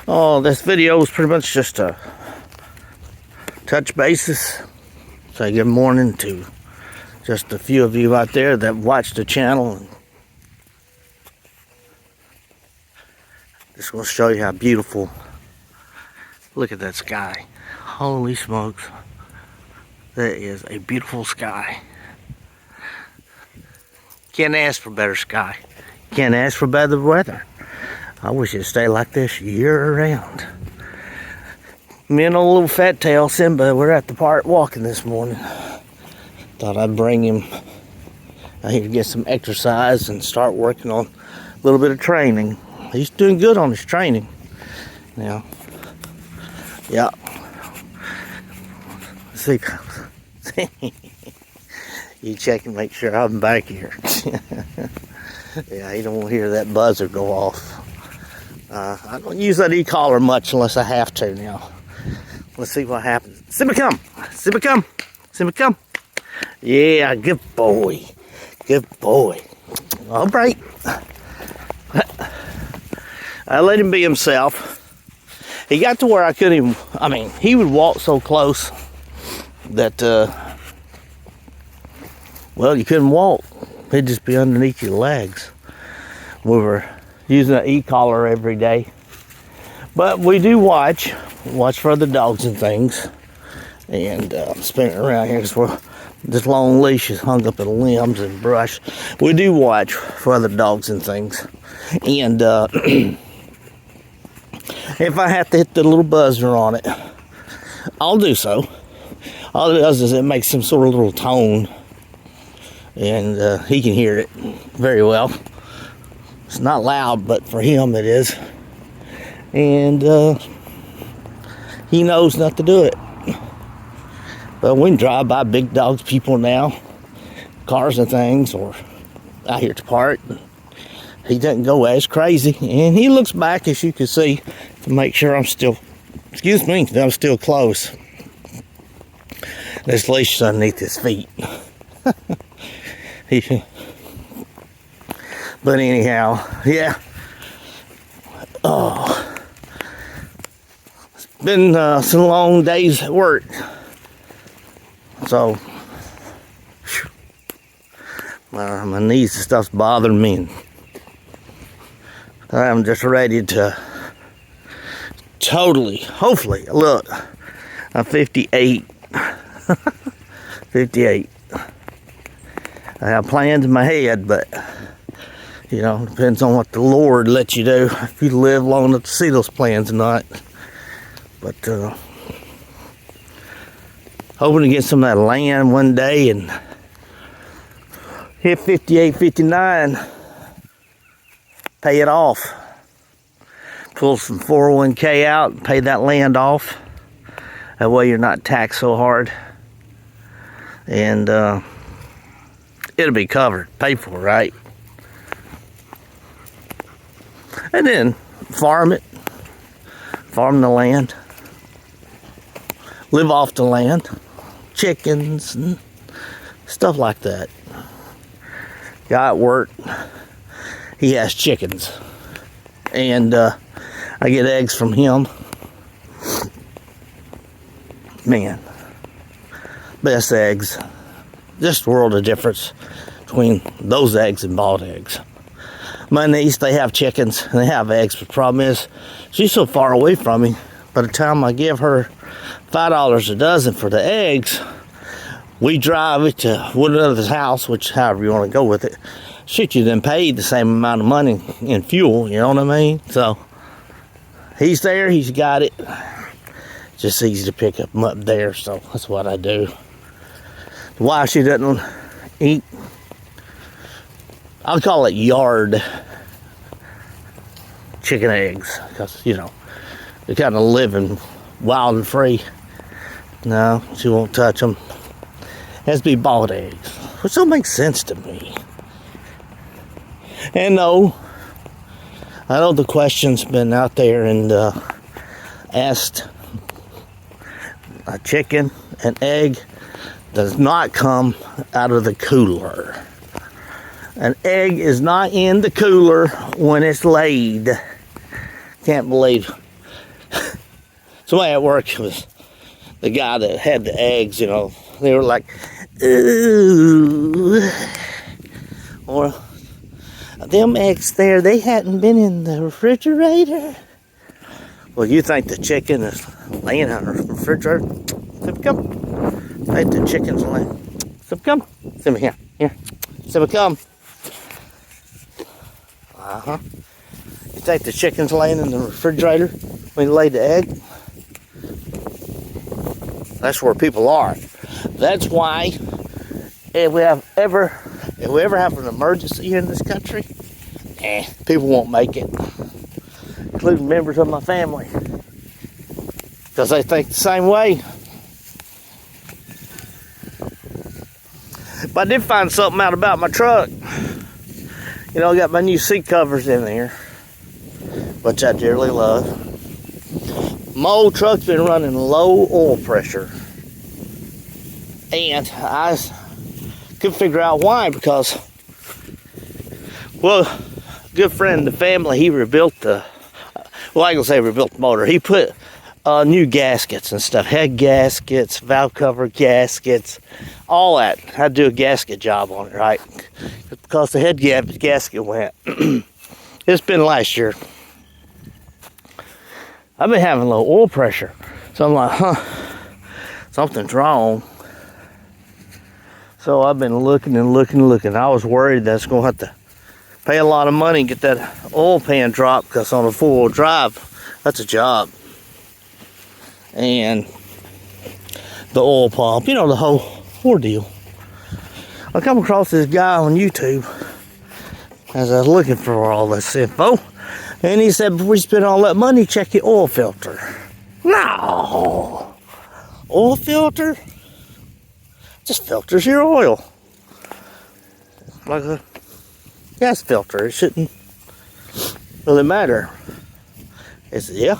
Oh, this video is pretty much just a touch basis. Say good morning to just a few of you out there that watch the channel. Just want to show you how beautiful. Look at that sky. Holy smokes. That is a beautiful sky. Can't ask for better sky. Can't ask for better weather. I wish it'd stay like this year round. Me and old little fat tail Simba, we're at the park walking this morning. Thought I'd bring him out here to get some exercise and start working on a little bit of training. He's doing good on his training now. Yeah. See, you check and make sure I'm back here. Yeah, you don't want to hear that buzzer go off. I don't use that e-collar much unless I have to now. Let's see what happens. Simba, come! Simba, come! Simba, come! Yeah, good boy. Good boy. All right. I let him be himself. He got to where I couldn't even, he would walk so close that, you couldn't walk. He'd just be underneath your legs. We were using an e-collar every day. But we do watch for other dogs and things. And spinning around here because we're this long leash is hung up in limbs and brush. We do watch for other dogs and things. And if I have to hit the little buzzer on it, I'll do so. All it does is it makes some sort of little tone. And he can hear it very well. It's not loud, but for him it is. And he knows not to do it. But we can drive by big dogs, people now, cars and things, or out here at the park. He doesn't go as crazy. And he looks back, as you can see, to make sure I'm still close. This leash is underneath his feet. But anyhow, yeah. Oh, it's been some long days at work. So, my knees and stuff's bothering me. I'm just ready to totally, hopefully, look, I'm 58. 58. I have plans in my head, but, depends on what the Lord lets you do. If you live long enough to see those plans or not. But, hoping to get some of that land one day and hit 58, 59, pay it off. Pull some 401k out and pay that land off. That way you're not taxed so hard. And it'll be covered, paid for, right? And then farm the land, live off the land, chickens and stuff like that. Guy at work, he has chickens, and I get eggs from him. Man, best eggs. Just a world of difference between those eggs and bald eggs. My niece, they have chickens and they have eggs, but the problem is she's so far away from me. By the time I give her $5 a dozen for the eggs, we drive it to one another's house, which however you want to go with it. Shit, you then paid the same amount of money in fuel, you know what I mean? So he's there, he's got it. Just easy to pick him up there, so that's what I do. Why she doesn't eat, I'll call it yard chicken eggs, because, they're kind of living wild and free. No, she won't touch them. It has to be bald eggs, which don't make sense to me. And no, I know the question's been out there and asked. A chicken, an egg, does not come out of the cooler. An egg is not in the cooler when it's laid. Can't believe Somebody at work was the guy that had the eggs, you know. They were like, ooh. Or, them eggs there, they hadn't been in the refrigerator. Well, you think the chicken is laying on the refrigerator? Simba, come. Think the chicken's laying. Simba, come. Simba, here. Here. Simba, come. Uh-huh. You think the chicken's laying in the refrigerator when you laid the egg? That's where people are. That's why if we ever have an emergency in this country, people won't make it, including members of my family, because they think the same way. But I did find something out about my truck. You know, I got my new seat covers in there, which I dearly love. My old truck's been running low oil pressure, and I couldn't figure out why, because, well, a good friend of the family, he rebuilt the, well, I ain't gonna say rebuilt the motor. He put new gaskets and stuff, head gaskets, valve cover gaskets, all that. I had to do a gasket job on it, right? Because the head gasket went. It's been last year. I've been having low oil pressure. So I'm like, something's wrong. So I've been looking and looking and looking. I was worried that I was going to have to pay a lot of money and get that oil pan dropped, because on a four-wheel drive, that's a job. And the oil pump, you know, the whole ordeal. I come across this guy on YouTube as I was looking for all this info. And he said, before you spend all that money, check your oil filter. No! Oil filter? Just filters your oil. Like a gas filter. It shouldn't really matter. He said, yeah.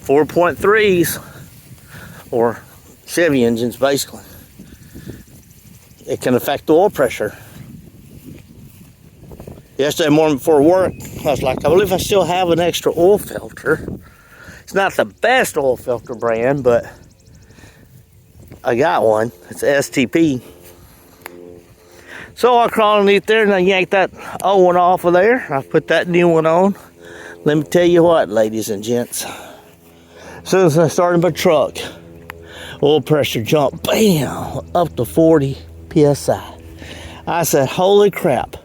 4.3s, or Chevy engines, basically. It can affect the oil pressure. Yesterday morning before work, I was like, I believe I still have an extra oil filter. It's not the best oil filter brand, but I got one. It's STP. So I crawled underneath there and I yanked that old one off of there. I put that new one on. Let me tell you what, ladies and gents. As soon as I started my truck, oil pressure jumped, bam, up to 40 PSI. I said, holy crap.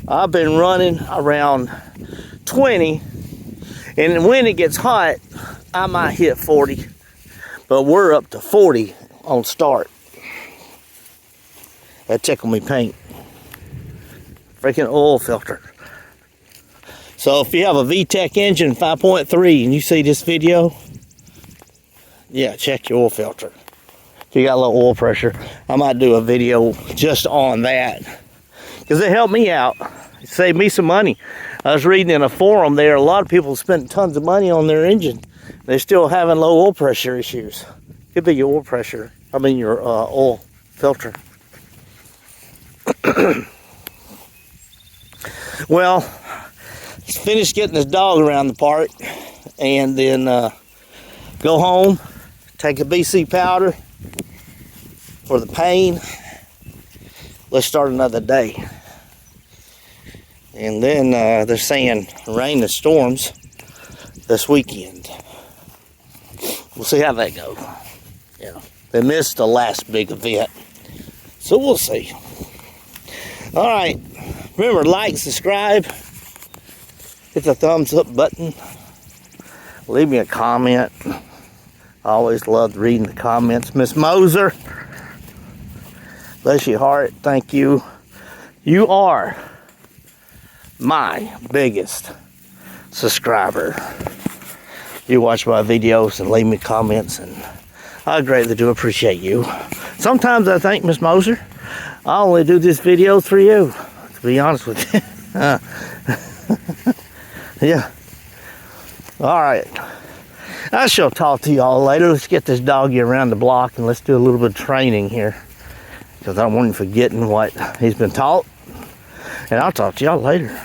I've been running around 20, and when it gets hot, I might hit 40, but we're up to 40 on start. That tickled me pink. Freaking oil filter. So if you have a VTEC engine 5.3 and you see this video, yeah, check your oil filter. If you got low oil pressure, I might do a video just on that, because it helped me out. It saved me some money. I was reading in a forum there, a lot of people spend tons of money on their engine. They're still having low oil pressure issues. Could be your oil pressure, your oil filter. Well, let's finish getting this dog around the park, and then go home, take a BC powder for the pain. Let's start another day. And then they're saying rain and storms this weekend. We'll see how that goes. Yeah, they missed the last big event, so we'll see. All right, remember, like, subscribe, hit the thumbs up button, leave me a comment. I always loved reading the comments. Miss Moser, bless your heart, thank you. You are my biggest subscriber. You watch my videos and leave me comments, and I greatly do appreciate you. Sometimes I think, Miss Moser, I only do this video for you, to be honest with you. Yeah. All right. I shall talk to y'all later. Let's get this doggy around the block and let's do a little bit of training here, because I don't want him forgetting what he's been taught. And I'll talk to y'all later.